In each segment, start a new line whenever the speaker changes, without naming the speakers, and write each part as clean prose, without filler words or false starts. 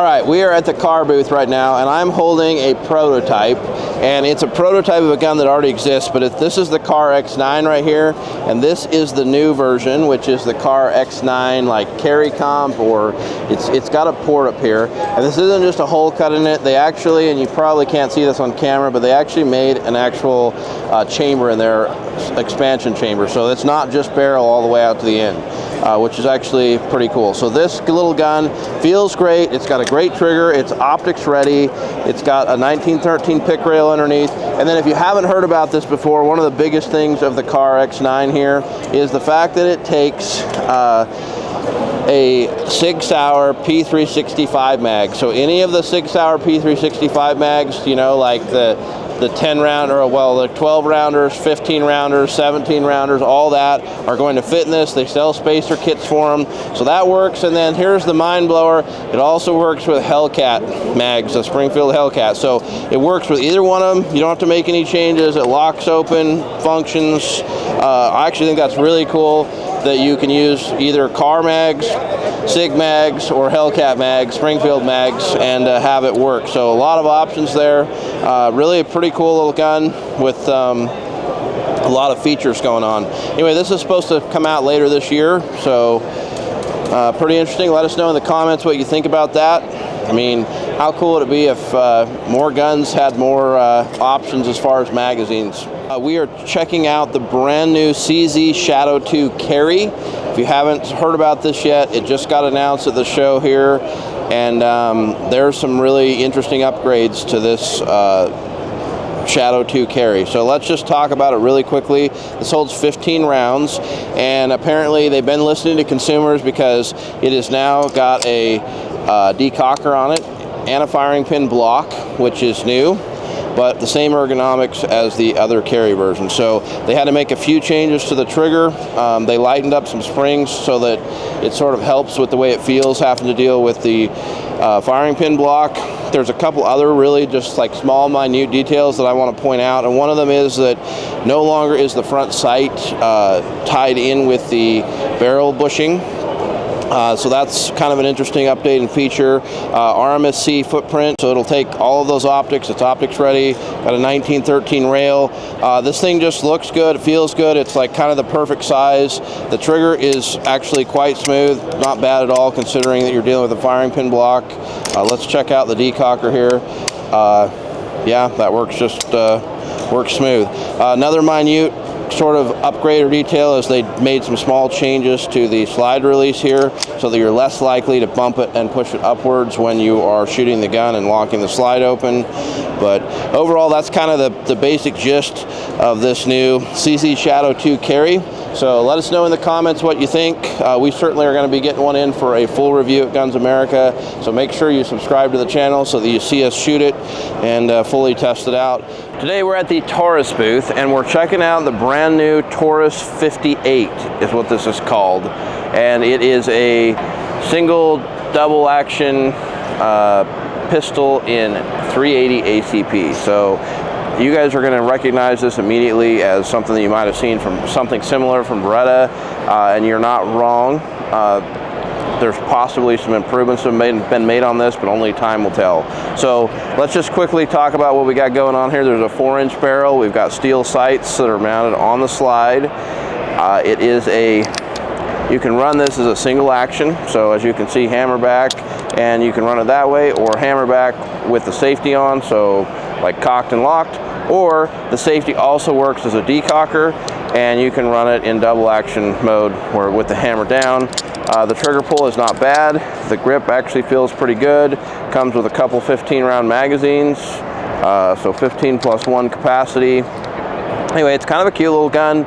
All right, we are at the car booth right now, and I'm holding a prototype, and it's a prototype of a gun that already exists, but this is the Car X9 right here, and this is the new version, which is the Car X9 like carry comp, or it's got a port up here, and this isn't just a hole cut in it. They actually, and you probably can't see this on camera, but they actually made an actual chamber in there, expansion chamber, so it's not just barrel all the way out to the end. Which is actually pretty cool. So this little gun feels great. It's got a great trigger. It's optics ready. It's got a 1913 pick rail underneath. And then if you haven't heard about this before, one of the biggest things of the Car X9 here is the fact that it takes a Sig Sauer P365 mag. So any of the Sig Sauer P365 mags, you know, like the 10 round, or well, the 12 rounders, 15 rounders, 17 rounders, all that are going to fit in this. They sell spacer kits for them, so that works. And then here's the mind blower. It also works with Hellcat mags, the Springfield Hellcat. So it works with either one of them. You don't have to make any changes. It locks open, functions. I actually think that's really cool that you can use either car mags, Sig mags, or Hellcat mags, Springfield mags, and have it work. So a lot of options there. Really a pretty cool little gun with a lot of features going on. Anyway, this is supposed to come out later this year, so pretty interesting. Let us know in the comments what you think about that. I mean, how cool would it be if more guns had more options as far as magazines? We are checking out the brand new CZ Shadow 2 Carry. If you haven't heard about this yet, it just got announced at the show here, and there's some really interesting upgrades to this Shadow 2 Carry. So let's just talk about it really quickly. This holds 15 rounds, and apparently they've been listening to consumers because it has now got a decocker on it and a firing pin block, which is new, but the same ergonomics as the other carry version. So they had to make a few changes to the trigger. They lightened up some springs so that it sort of helps with the way it feels having to deal with the firing pin block. There's a couple other really just like small, minute details that I want to point out, and one of them is that no longer is the front sight tied in with the barrel bushing. So that's kind of an interesting update and feature. RMSC footprint, so it'll take all of those optics. It's optics ready. Got a 1913 rail. This thing just looks good. It feels good. It's like kind of the perfect size. The trigger is actually quite smooth. Not bad at all considering that you're dealing with a firing pin block. Let's check out the decocker here. Yeah, that works works smooth. Another minute sort of upgrade or detail is they made some small changes to the slide release here so that you're less likely to bump it and push it upwards when you are shooting the gun and locking the slide open. But overall, that's kind of the basic gist of this new CZ Shadow 2 Carry. So let us know in the comments what you think. We certainly are going to be getting one in for a full review at GunsAmerica, so make sure you subscribe to the channel so that you see us shoot it and fully test it out. Today we're at the Taurus booth, and we're checking out the brand new Taurus 58 is what this is called, and it is a single double action pistol in 380 ACP. So you guys are going to recognize this immediately as something that you might have seen from something similar from Beretta, and you're not wrong. There's possibly some improvements that have been made on this, but only time will tell. So let's just quickly talk about what we got going on here. There's a 4-inch barrel. We've got steel sights that are mounted on the slide. It is you can run this as a single action. So as you can see, hammer back, and you can run it that way, or hammer back with the safety on, so like cocked and locked, or the safety also works as a decocker, and you can run it in double action mode where with the hammer down. The trigger pull is not bad. The grip actually feels pretty good. Comes with a couple 15-round magazines, so 15 plus 1 capacity. Anyway, it's kind of a cute little gun.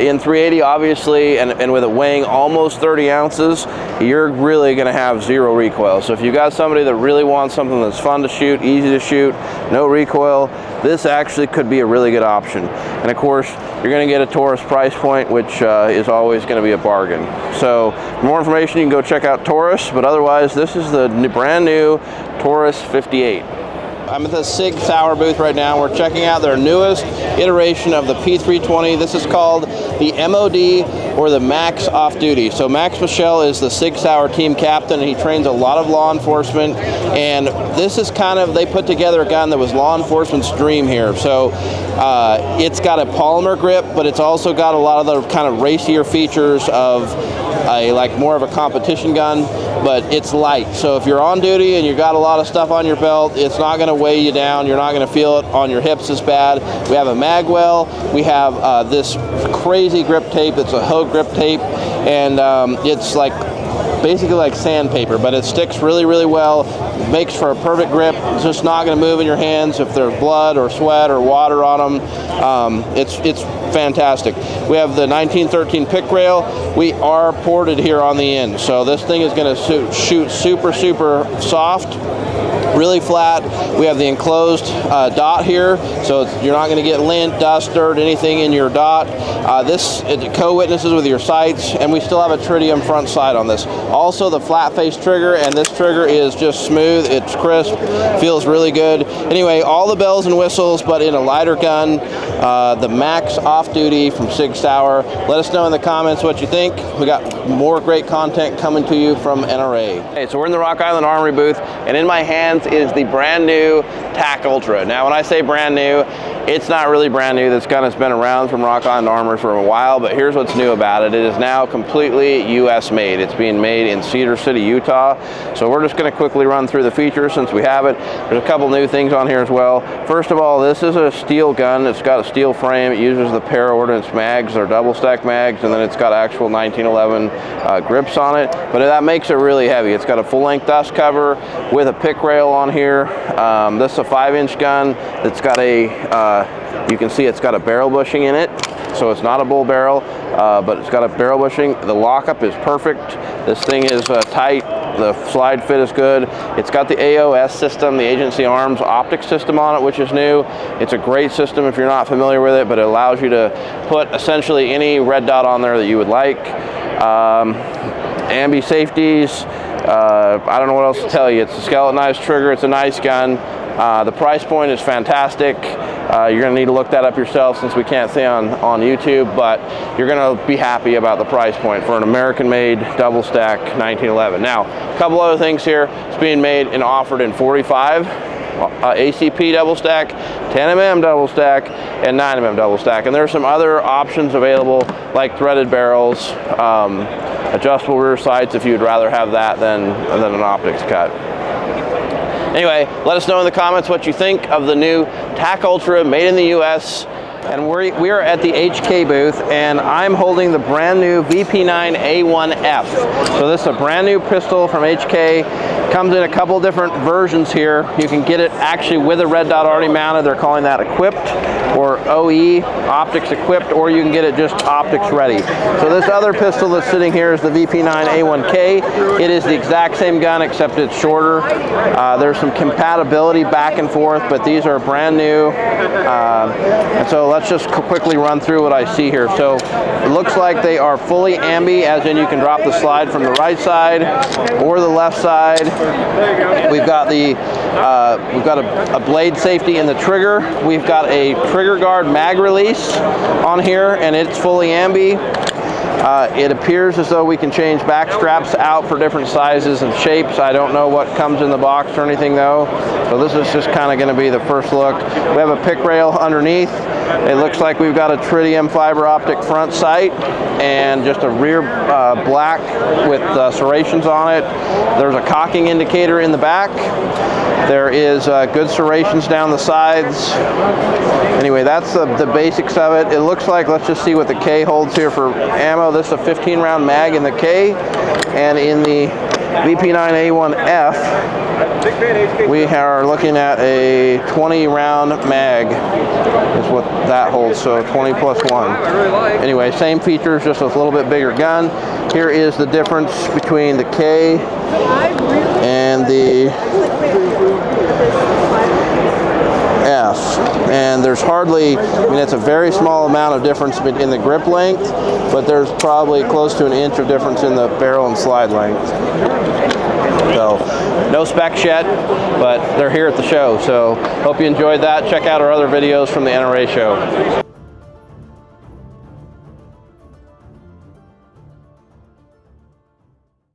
In 380, obviously, and with it weighing almost 30 ounces, you're really going to have zero recoil. So if you got somebody that really wants something that's fun to shoot, easy to shoot, no recoil, this actually could be a really good option. And of course, you're going to get a Taurus price point, which is always going to be a bargain. So for more information, you can go check out Taurus, but otherwise, this is the brand new Taurus 58. I'm at the Sig Sauer booth right now. We're checking out their newest iteration of the P320. This is called the MOD or the Max Offduty. So Max Michel is the Sig Sauer team captain, and he trains a lot of law enforcement, and this is kind of, they put together a gun that was law enforcement's dream here. So it's got a polymer grip, but it's also got a lot of the kind of racier features of like more of a competition gun, but it's light. So if you're on duty and you got a lot of stuff on your belt, it's not going to weigh you down. You're not going to feel it on your hips as bad. We have a mag well. We have this crazy grip tape. It's a Hogue grip tape, and it's like basically like sandpaper, but it sticks really, really well. It makes for a perfect grip. It's just not going to move in your hands if there's blood or sweat or water on them. It's fantastic. We have the 1913 pick rail. We are ported here on the end, so this thing is going to shoot super, super soft, really flat. We have the enclosed dot here, so you're not going to get lint, dust, dirt, anything in your dot. It co-witnesses with your sights, and we still have a tritium front sight on this. Also, the flat face trigger, and this trigger is just smooth. It's crisp, feels really good. Anyway, all the bells and whistles, but in a lighter gun. The Max Offduty from Sig Sauer. Let us know in the comments what you think. We got more great content coming to you from NRA. Okay, so we're in the Rock Island Armory booth, and in my hands is the brand new TAC Ultra. Now, when I say brand new, it's not really brand new. This gun has been around from Rock Island Armory for a while, but here's what's new about it. It is now completely US made. It's being made in Cedar City, Utah. So we're just going to quickly run through the features since we have it. There's a couple new things on here as well. First of all, this is a steel gun. It's got a steel frame. It uses the para-ordnance mags. They're double stack mags, and then it's got actual 1911 grips on it, but that makes it really heavy. It's got a full-length dust cover with a pick rail on here. This is a 5-inch gun that's got a you can see it's got a barrel bushing in it, so it's not a bull barrel, but it's got a barrel bushing. The lockup is perfect. This thing is tight. The slide fit is good. It's got the AOS system, the Agency Arms optic system on it, which is new. It's a great system if you're not familiar with it, but it allows you to put essentially any red dot on there that you would like. Ambi safeties. I don't know what else to tell you. It's a skeletonized trigger. It's a nice gun. The price point is fantastic. You're going to need to look that up yourself since we can't see on YouTube, but you're going to be happy about the price point for an American-made double stack 1911. Now, a couple other things here. It's being made and offered in 45 ACP double stack, 10mm double stack, and 9mm double stack. And there's some other options available like threaded barrels, adjustable rear sights if you'd rather have that than an optics cut. Anyway, let us know in the comments what you think of the new TAC Ultra made in the US. And we are at the HK booth, and I'm holding the brand new VP9A1F. So this is a brand new pistol from HK. Comes in a couple different versions here. You can get it actually with a red dot already mounted. They're calling that equipped, or OE, optics equipped, or you can get it just optics ready. So this other pistol that's sitting here is the VP9A1K. It is the exact same gun except it's shorter. There's some compatibility back and forth, but these are brand new. And so let's just quickly run through what I see here. So it looks like they are fully ambi, as in you can drop the slide from the right side or the left side. We've got a blade safety in the trigger. We've got a trigger guard mag release on here, and it's fully ambi. It appears as though we can change back straps out for different sizes and shapes. I don't know what comes in the box or anything though. So this is just kind of going to be the first look. We have a pick rail underneath. It looks like we've got a tritium fiber optic front sight and just a rear black with serrations on it. There's a cocking indicator in the back. There is good serrations down the sides. Anyway, that's the basics of it. It looks like, let's just see what the K holds here for ammo. This is a 15 round mag in the K, and in the VP9A1F, we are looking at a 20 round mag is what that holds, so 20 plus 1. Anyway, same features, just a little bit bigger gun. Here is the difference between the K and the F, and there's hardly, I mean, it's a very small amount of difference in the grip length, but there's probably close to an inch of difference in the barrel and slide length. So no specs yet, but they're here at the show, so hope you enjoyed that. Check out our other videos from the NRA show.